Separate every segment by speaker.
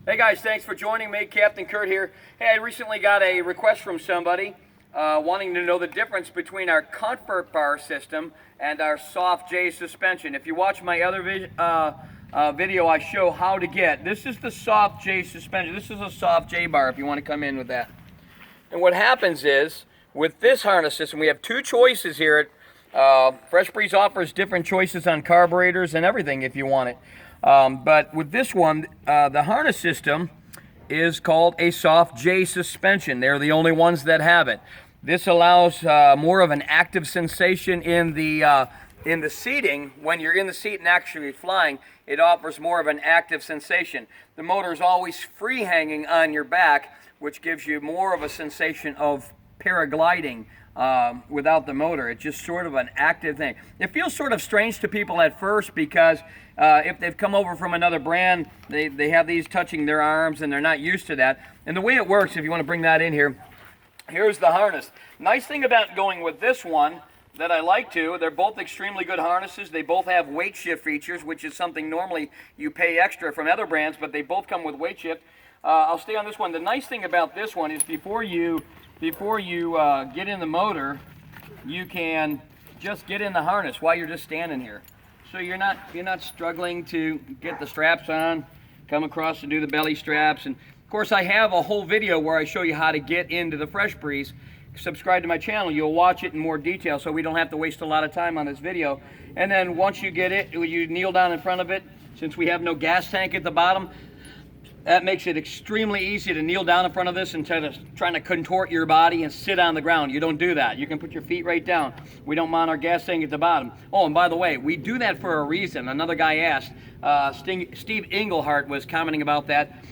Speaker 1: Hey guys, thanks for joining me. Captain Kurt here. Hey, I recently got a request from somebody wanting to know the difference between our Comfort Bar system and our Soft J suspension. If you watch my other video, I show how to get. This is the Soft J suspension. This is a Soft J bar if you want to come in with that. And what happens is, with this harness system, we have two choices here. Fresh Breeze offers different choices on carburetors and everything if you want it. But with this one, the harness system is called a Soft J suspension. They're the only ones that have it. This allows more of an active sensation in the seating. When you're in the seat and actually flying, it offers more of an active sensation. The motor is always free hanging on your back, which gives you more of a sensation of paragliding without the motor. It's just sort of an active thing. It feels sort of strange to people at first because if they've come over from another brand, they have these touching their arms and they're not used to that. And the way it works, if you want to bring that in here, here's the harness. Nice thing about going with this one that I like to, they're both extremely good harnesses. They both have weight shift features, which is something normally you pay extra from other brands, but they both come with weight shift. I'll stay on this one. The nice thing about this one is before you get in the motor, you can just get in the harness while you're just standing here. So you're not struggling to get the straps on, come across to do the belly straps. And of course I have a whole video where I show you how to get into the Fresh Breeze. Subscribe to my channel, you'll watch it in more detail so we don't have to waste a lot of time on this video. And then once you get it, you kneel down in front of it. Since we have no gas tank at the bottom, that makes it extremely easy to kneel down in front of this instead of trying to contort your body and sit on the ground. You don't do that. You can put your feet right down. We don't mount our gas tank at the bottom. Oh, and by the way, we do that for a reason. Another guy asked, Steve Englehart was commenting about that.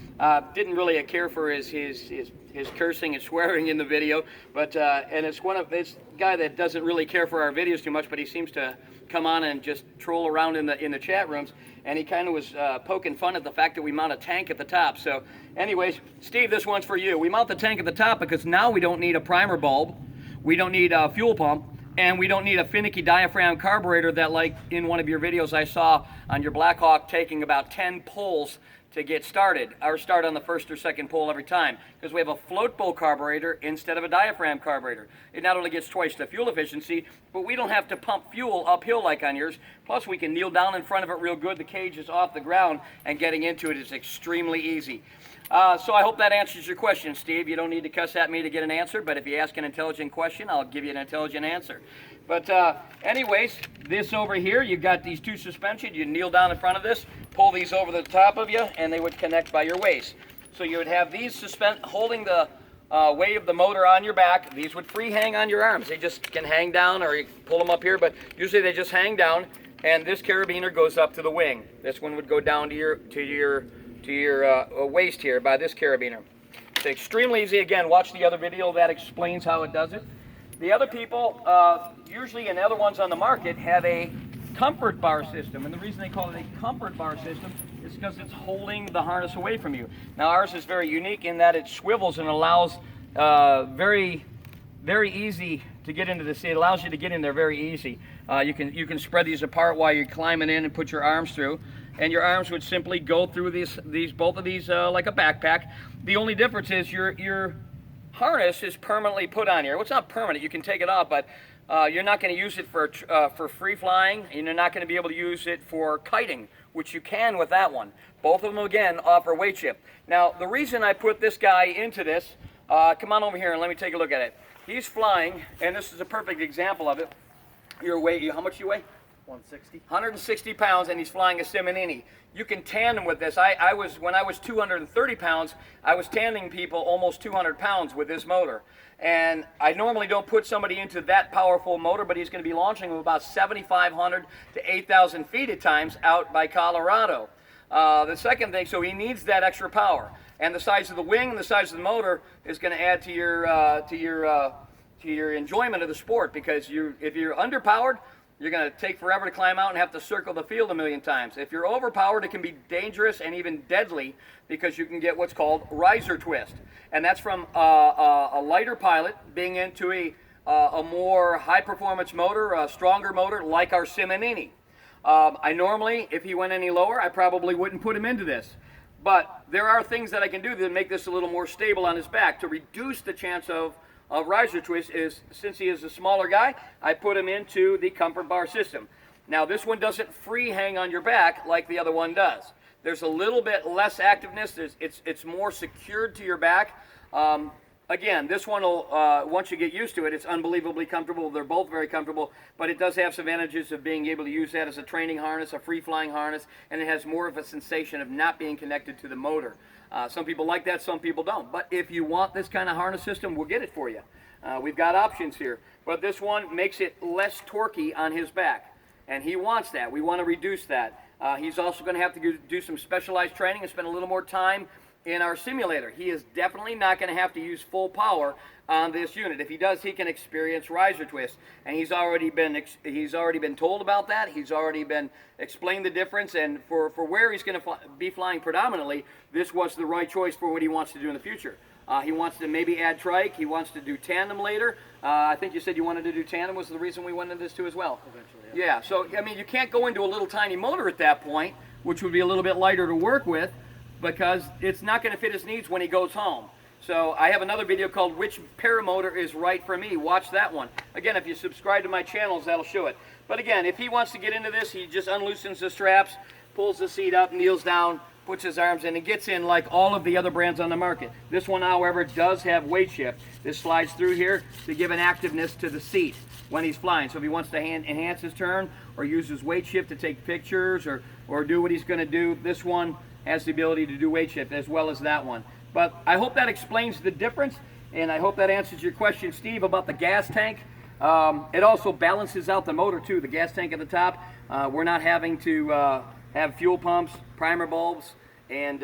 Speaker 1: Didn't really care for his cursing and swearing in the video, but and it's a guy that doesn't really care for our videos too much, but he seems to come on and just troll around in the chat rooms, and he kind of was poking fun at the fact that we mount a tank at the top. So anyways, Steve, this one's for you. We mount the tank at the top because now we don't need a primer bulb, we don't need a fuel pump, and we don't need a finicky diaphragm carburetor that, like in one of your videos I saw on your Blackhawk, taking about 10 pulls to get started. Ours start on the first or second pull every time because we have a float bowl carburetor instead of a diaphragm carburetor. It not only gets twice the fuel efficiency, but we don't have to pump fuel uphill like on yours. Plus we can kneel down in front of it real good. The cage is off the ground and getting into it is extremely easy. So I hope that answers your question, Steve. You don't need to cuss at me to get an answer, but if you ask an intelligent question, I'll give you an intelligent answer. But anyways, this over here, you've got these two suspensions. You kneel down in front of this, pull these over the top of you, and they would connect by your waist. So you would have these holding the weight of the motor on your back. These would free hang on your arms. They just can hang down, or you pull them up here, but usually they just hang down, and this carabiner goes up to the wing. This one would go down to your waist here by this carabiner. It's extremely easy. Again, watch the other video that explains how it does it. The other people, usually and other ones on the market, have a Comfort Bar system, and the reason they call it a Comfort Bar system is because it's holding the harness away from you. Now ours is very unique in that it swivels and allows very easy to get into the seat. It allows you to get in there very easy. You can spread these apart while you're climbing in and put your arms through, and your arms would simply go through both of these like a backpack. The only difference is your harness is permanently put on here. Well, it's not permanent. You can take it off, but you're not going to use it for free flying, and you're not going to be able to use it for kiting, which you can with that one. Both of them, again, offer weight shift. Now, the reason I put this guy into this, come on over here and let me take a look at it. He's flying, and this is a perfect example of it. How much do you weigh?
Speaker 2: 160.
Speaker 1: 160 pounds, and he's flying a Simonini. You can tandem with this. When I was 230 pounds, I was tandeming people almost 200 pounds with this motor. And I normally don't put somebody into that powerful motor, but he's going to be launching with about 7,500 to 8,000 feet at times out by Colorado. The second thing, so he needs that extra power. And the size of the wing and the size of the motor is going to add to your enjoyment of the sport, because if you're underpowered, you're going to take forever to climb out and have to circle the field a million times. If you're overpowered, it can be dangerous and even deadly because you can get what's called riser twist. And that's from a lighter pilot being into a more high-performance motor, a stronger motor like our Simonini. I normally, if he went any lower, I probably wouldn't put him into this. But there are things that I can do that make this a little more stable on his back to reduce the chance of riser twist. Is since he is a smaller guy, I put him into the Comfort Bar system. Now this one doesn't free hang on your back like the other one does. There's a little bit less activeness. It's more secured to your back. Again, this one will, once you get used to it, it's unbelievably comfortable. They're both very comfortable, but it does have some advantages of being able to use that as a training harness, a free-flying harness, and it has more of a sensation of not being connected to the motor. Some people like that, some people don't. But if you want this kind of harness system, we'll get it for you. We've got options here. But this one makes it less torquey on his back, and he wants that. We want to reduce that. He's also going to have to do some specialized training and spend a little more time in our simulator. He is definitely not going to have to use full power on this unit. If he does, he can experience riser twist, and he's already been told about that. He's already been explained the difference, and for where he's going to be flying predominantly, this was the right choice for what he wants to do in the future. He wants to maybe add trike. He wants to do tandem later. I think you said you wanted to do tandem was the reason we went into this too as well. Eventually, yeah. So I mean, you can't go into a little tiny motor at that point, which would be a little bit lighter to work with, because it's not going to fit his needs when he goes home. So I have another video called Which Paramotor is Right for Me. Watch that one. Again, if you subscribe to my channels, that'll show it. But again, if he wants to get into this, he just unloosens the straps, pulls the seat up, kneels down, puts his arms in, and gets in like all of the other brands on the market. This one, however, does have weight shift. This slides through here to give an activeness to the seat when he's flying. So if he wants to enhance his turn or use his weight shift to take pictures or do what he's going to do, this one has the ability to do weight shift as well as that one. But I hope that explains the difference, and I hope that answers your question, Steve, about the gas tank. It also balances out the motor too. The gas tank at the top, we're not having to have fuel pumps, primer bulbs, and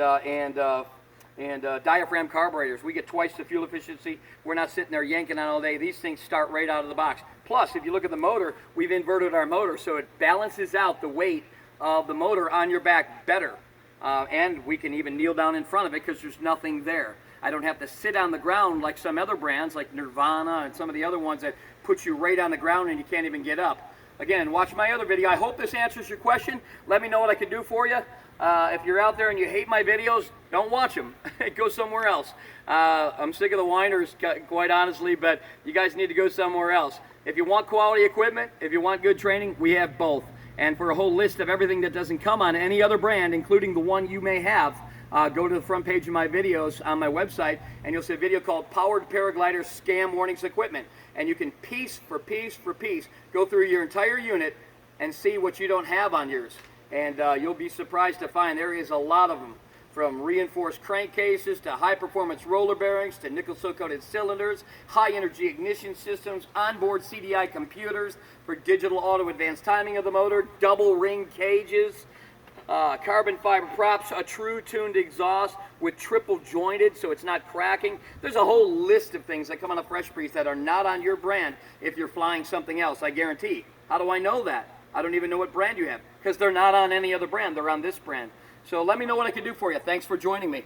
Speaker 1: diaphragm carburetors. We get twice the fuel efficiency. We're not sitting there yanking on all day. These things start right out of the box. Plus, if you look at the motor, we've inverted our motor, so it balances out the weight of the motor on your back better. And we can even kneel down in front of it because there's nothing there. I don't have to sit on the ground like some other brands like Nirvana and some of the other ones that put you right on the ground and you can't even get up. Again, watch my other video. I hope this answers your question. Let me know what I can do for you. If you're out there and you hate my videos, don't watch them. Go somewhere else. I'm sick of the whiners, quite honestly, but you guys need to go somewhere else. If you want quality equipment, if you want good training, we have both. And for a whole list of everything that doesn't come on any other brand, including the one you may have, go to the front page of my videos on my website, and you'll see a video called Powered Paraglider Scam Warnings Equipment. And you can piece for piece for piece go through your entire unit and see what you don't have on yours. And you'll be surprised to find there is a lot of them, from reinforced crankcases to high-performance roller bearings to nickel-coated cylinders, high-energy ignition systems, onboard CDI computers for digital auto advanced timing of the motor, double ring cages, carbon fiber props, a true tuned exhaust with triple jointed so it's not cracking. There's a whole list of things that come on a Fresh Breeze that are not on your brand if you're flying something else, I guarantee. How do I know that? I don't even know what brand you have because they're not on any other brand. They're on this brand. So let me know what I can do for you. Thanks for joining me.